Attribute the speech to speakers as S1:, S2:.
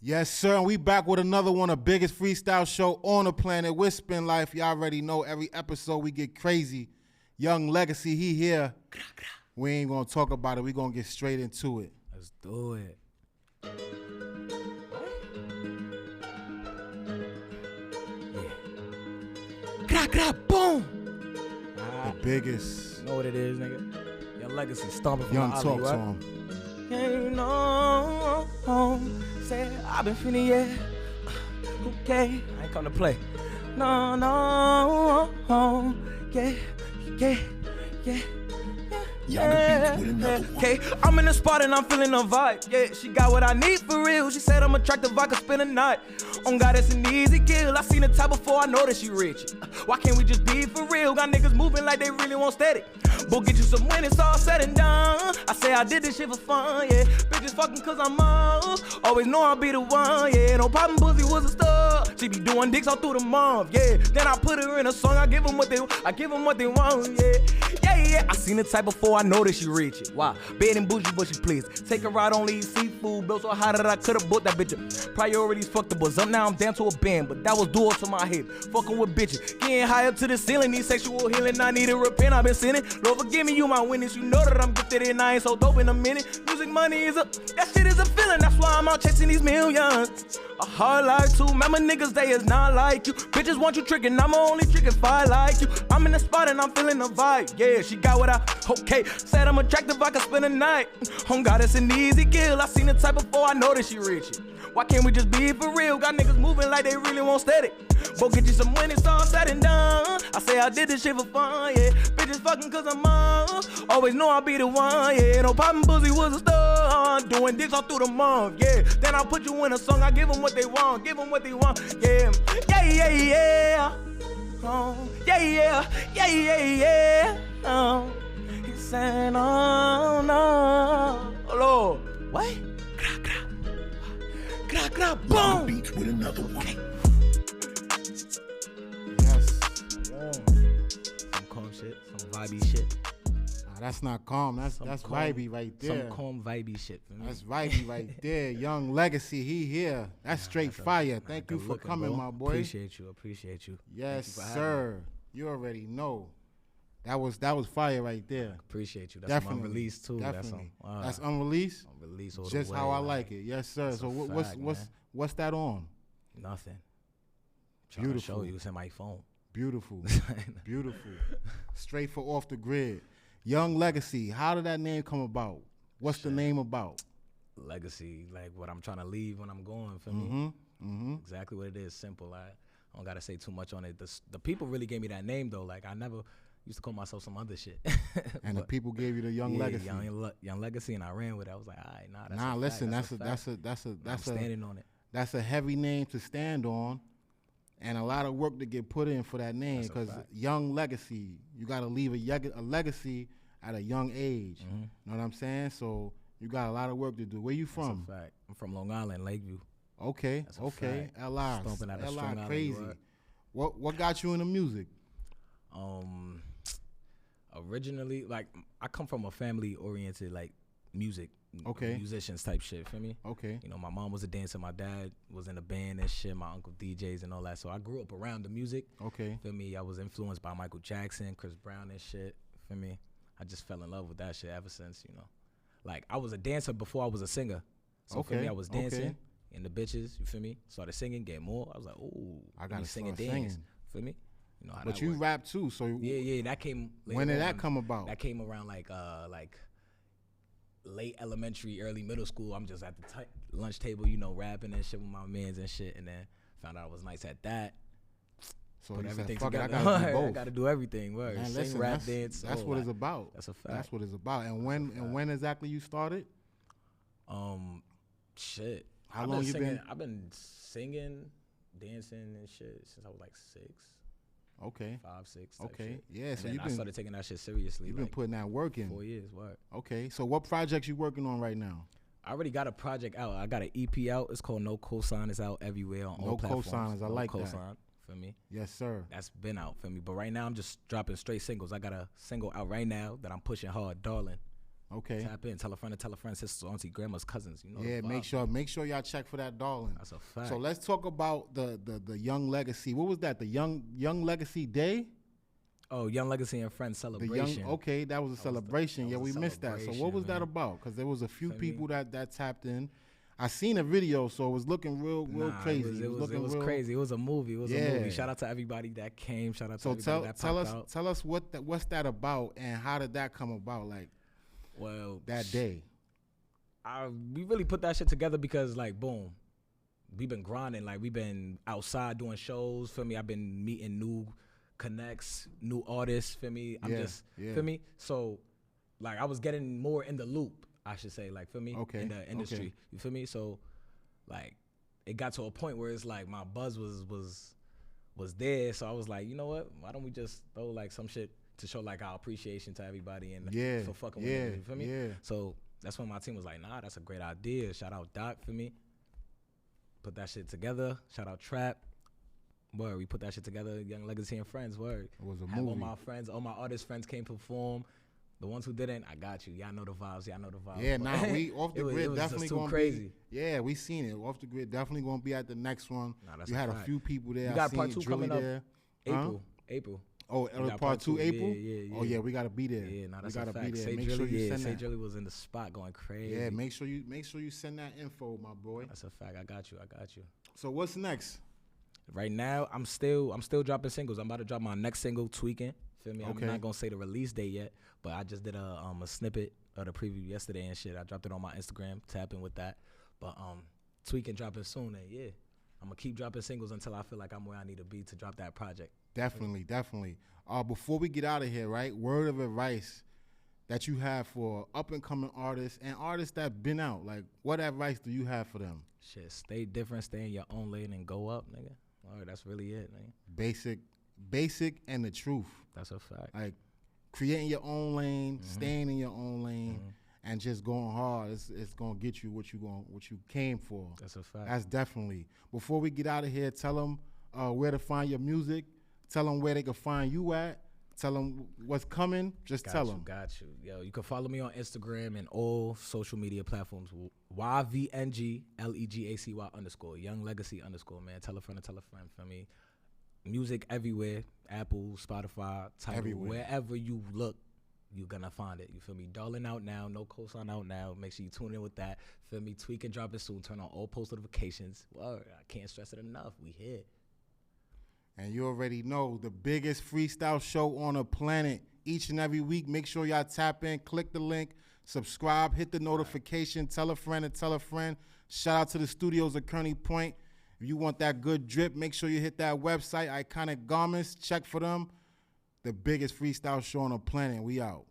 S1: Yes, sir. And we back with another one, the biggest freestyle show on the planet with SPINLYFE. Y'all already know every episode we get crazy. Yvng Legacy, he here. We ain't gonna talk about it. We gonna get straight into it.
S2: Let's do it. Yeah. Boom.
S1: The biggest.
S2: You know what it is, nigga? Yvng Legacy stomping from
S1: Young
S2: the
S1: talk
S2: alley,
S1: to
S2: right?
S1: him.
S2: You know, say I've been feeling yeah. Okay, I ain't come to play. No, yeah. Okay, I'm in the spot and I'm feeling the vibe. Yeah, she got what I need for real. She said I'm attractive, I could spend a night. On God, it's an easy kill. I seen the type before, I know that she rich. Why can't we just be for real? Got niggas moving like they really want static. But get you some when it's all said and done. I say I did this shit for fun, yeah. Bitches fucking cause I'm up. Always know I'll be the one, yeah. No poppin' pussy was a star. She be doing dicks all through the month, yeah. Then I put her in a song, I give them what they want, yeah. Yeah. I seen the type before, I know that she rich. Why? Bad and bougie, but she please. Take a ride, only eat seafood. Built so high that I could've bought that bitch. Priorities fucked the buzz up, now I'm down to a band. But that was dual to my hip. Fucking with bitches. Getting high up to the ceiling, need sexual healing. I need to repent, I've been sinning. Lord forgive me, you my witness. You know that I'm gifted and I ain't so dope in a minute. Music money is that shit is a feeling. That's why I'm out chasing these millions. A hard life too. Remember niggas, they is not like you. Bitches want you tricking, I'm only tricking if I like you. I'm in the spot and I'm feeling the vibe. Yeah, she got what I, okay. Said I'm attractive, I can spend a night. Oh God, it's an easy kill. I seen the type before, I know that she rich. Why can't we just be for real? Got niggas moving like they really want static. Go get you some when it's all said and done. I say I did this shit for fun, yeah. Bitches fucking cause I'm up. Always know I'll be the one, yeah. No poppin' pussy was a star. Doing dicks all through the month, yeah. Then I put you in a song, I give them what they want, yeah. Oh, yeah. Oh, he said, oh no. Oh, Lord. What? Boom.
S3: Beat with another one.
S1: Yes.
S2: Some calm shit, some vibey shit.
S1: Nah, that's not calm. That's
S2: Calm,
S1: vibey right there.
S2: Some calm vibey shit for me.
S1: That's vibey right there. Yvng Legacy, he here. That's straight fire. Thank you for coming, my boy.
S2: Appreciate you.
S1: Yes, sir. You already know. That was fire right there.
S2: Appreciate you. That's
S1: Definitely.
S2: unreleased too.
S1: Definitely. That's unreleased.
S2: Unreleased all
S1: Just
S2: the way,
S1: how I like it. Yes, sir.
S2: That's
S1: So
S2: a fact,
S1: what's that on?
S2: Nothing.
S1: Beautiful.
S2: To show you, it's in my phone.
S1: Beautiful. Straight for Off the Grid. Yvng Legacy. How did that name come about? What's the name about?
S2: Legacy, like what I'm trying to leave when I'm going. For me, exactly what it is. Simple. I don't gotta say too much on it. The people really gave me that name though. Like I never used to call myself some other shit.
S1: And the people gave you the Yvng Legacy.
S2: Yvng Legacy, and I ran with it. I was like, all right, nah, that's
S1: nah.
S2: a
S1: Listen,
S2: fact.
S1: that's
S2: I'm
S1: a
S2: standing on it.
S1: that's a heavy name to stand on, and a lot of work to get put in for that name.
S2: That's a
S1: Because
S2: fact.
S1: Yvng Legacy, you got to leave a legacy at a young age. You know what I'm saying? So you got a lot of work to do. Where you from?
S2: That's a fact. I'm from Long Island, Lakeview.
S1: Okay,
S2: That's a
S1: okay.
S2: fact.
S1: LI,
S2: Stomping out of Strong Island,
S1: crazy.
S2: right?
S1: What got you into music?
S2: Originally, like I come from a family oriented like music,
S1: Okay.
S2: musicians type shit. Feel me?
S1: Okay.
S2: You know, my mom was a dancer, my dad was in a band and shit, my uncle DJs and all that. So I grew up around the music.
S1: Okay.
S2: Feel me? I was influenced by Michael Jackson, Chris Brown and shit. Feel me? I just fell in love with that shit ever since, you know. Like I was a dancer before I was a singer. So feel me, I was dancing in the bitches, you feel me? Started singing, get more. I was like, ooh,
S1: I gotta
S2: sing and
S1: start
S2: dance.
S1: singing.
S2: Feel me? You know how
S1: But
S2: that
S1: you
S2: work.
S1: rap too, so
S2: Yeah, that came later
S1: when did that
S2: on.
S1: come about?
S2: That came around like late elementary, early middle school. I'm just at the lunch table, you know, rapping and shit with my mans and shit, and then found out I was nice at that.
S1: So
S2: Put
S1: you
S2: everything
S1: said, fuck it, I
S2: together.
S1: gotta do
S2: I
S1: both.
S2: gotta do everything. Word.
S1: Man,
S2: Sing,
S1: listen,
S2: rap, dance.
S1: that's
S2: all
S1: what
S2: that.
S1: it's about.
S2: That's a fact.
S1: That's what it's about. And when exactly you started?
S2: Shit.
S1: How
S2: I've
S1: long
S2: been
S1: you
S2: singing,
S1: been?
S2: I've been singing, dancing and shit since I was like 6,
S1: Okay.
S2: 5, 6. Type
S1: Okay.
S2: shit.
S1: Yeah.
S2: And
S1: So
S2: then
S1: you've
S2: I
S1: been
S2: started taking that shit seriously.
S1: you've been
S2: like
S1: putting that work in.
S2: 4 years. Word.
S1: Okay. So what projects you working on right now?
S2: I already got a project out. I got an EP out. It's called No Cosign. It's out everywhere on
S1: No
S2: all platforms.
S1: Cosigners. I like that.
S2: Cosign, for me.
S1: Yes, sir.
S2: That's been out for me. But right now I'm just dropping straight singles. I got a single out right now that I'm pushing hard, Darling.
S1: Okay.
S2: Tap in, tell a friend, sisters, auntie, grandmas, cousins. You know.
S1: Yeah, make sure y'all check for that, darling.
S2: That's a fact.
S1: So let's talk about the Yvng Legacy. What was that? The Yvng Legacy Day?
S2: Oh, Yvng Legacy and Friends celebration.
S1: Okay, that was a celebration. We missed that. So what was that about? Because there was a few people that tapped in. I seen a video, so it was looking real crazy.
S2: It was crazy. It was a movie. It was a movie. Shout out to everybody that came. Shout out to everybody that popped out.
S1: Tell us what's that about and how did that come about? Like,
S2: well,
S1: that day.
S2: We really put that shit together because, like, boom, we've been grinding. Like, we've been outside doing shows. Feel me? I've been meeting new connects, new artists. Feel me? Feel me? So, like, I was getting more in the loop, I should say. Like, feel me?
S1: Okay.
S2: In the industry.
S1: Okay.
S2: You feel me? So, like, it got to a point where it's like my buzz was there. So I was like, you know what? Why don't we just throw like some shit to show like our appreciation to everybody and for fucking with me, you feel me?
S1: Yeah.
S2: So that's when my team was like, nah, that's a great idea. Shout out Doc for me. Put that shit together. Shout out Trap. Word, we put that shit together. Yvng Legacy and Friends. Word.
S1: It was a
S2: Have
S1: movie.
S2: all my friends, all my artist friends came perform. The ones who didn't, I got you. Y'all know the vibes.
S1: Yeah, nah, we Off the Grid definitely gonna
S2: crazy.
S1: Yeah, we seen it. Off the Grid definitely gonna be at the next one.
S2: Nah, that's
S1: you had a few people there.
S2: You got part 2 coming up. April.
S1: Oh, part 2 April?
S2: Yeah.
S1: Oh yeah, we gotta be there.
S2: Yeah, nah, that's
S1: we gotta
S2: a fact.
S1: be there.
S2: Say
S1: Make sure you send
S2: Say
S1: that.
S2: Drilly was in the spot going crazy.
S1: Yeah, make sure you send that info, my boy.
S2: That's a fact. I got you.
S1: So what's next?
S2: Right now, I'm still dropping singles. I'm about to drop my next single, Tweaking. Feel me?
S1: Okay.
S2: I'm not gonna say the release date yet, but I just did a snippet of the preview yesterday and shit. I dropped it on my Instagram. Tap in with that. But Tweaking dropping soon, and yeah, I'm gonna keep dropping singles until I feel like I'm where I need to be to drop that project.
S1: Definitely. Before we get out of here, right? Word of advice that you have for up and coming artists and artists that been out. Like, what advice do you have for them?
S2: Shit, stay different, stay in your own lane, and go up, nigga. All right, that's really it, nigga.
S1: Basic and the truth.
S2: That's a fact.
S1: Like creating your own lane, staying in your own lane, and just going hard. It's gonna get you what you came for.
S2: That's a fact.
S1: That's definitely. Before we get out of here, tell them where to find your music. Tell them where they can find you at. Tell them what's coming. Just tell them.
S2: Got you. Yo, you can follow me on Instagram and all social media platforms. YVNGLEGACY _ Yvng Legacy _ man. Tell a friend, for me. Music everywhere. Apple, Spotify, Tidal,
S1: Everywhere.
S2: wherever you look, you're gonna find it. You feel me? Darling out now, no cosign out now. Make sure you tune in with that. Feel me? Tweak and drop it soon. Turn on all post notifications. Word, I can't stress it enough. We here.
S1: And you already know, the biggest freestyle show on the planet. Each and every week, make sure y'all tap in, click the link, subscribe, hit the notification, tell a friend and tell a friend. Shout out to the studios at Kearney Point. If you want that good drip, make sure you hit that website, Iconic Garments. Check for them. The biggest freestyle show on the planet. We out.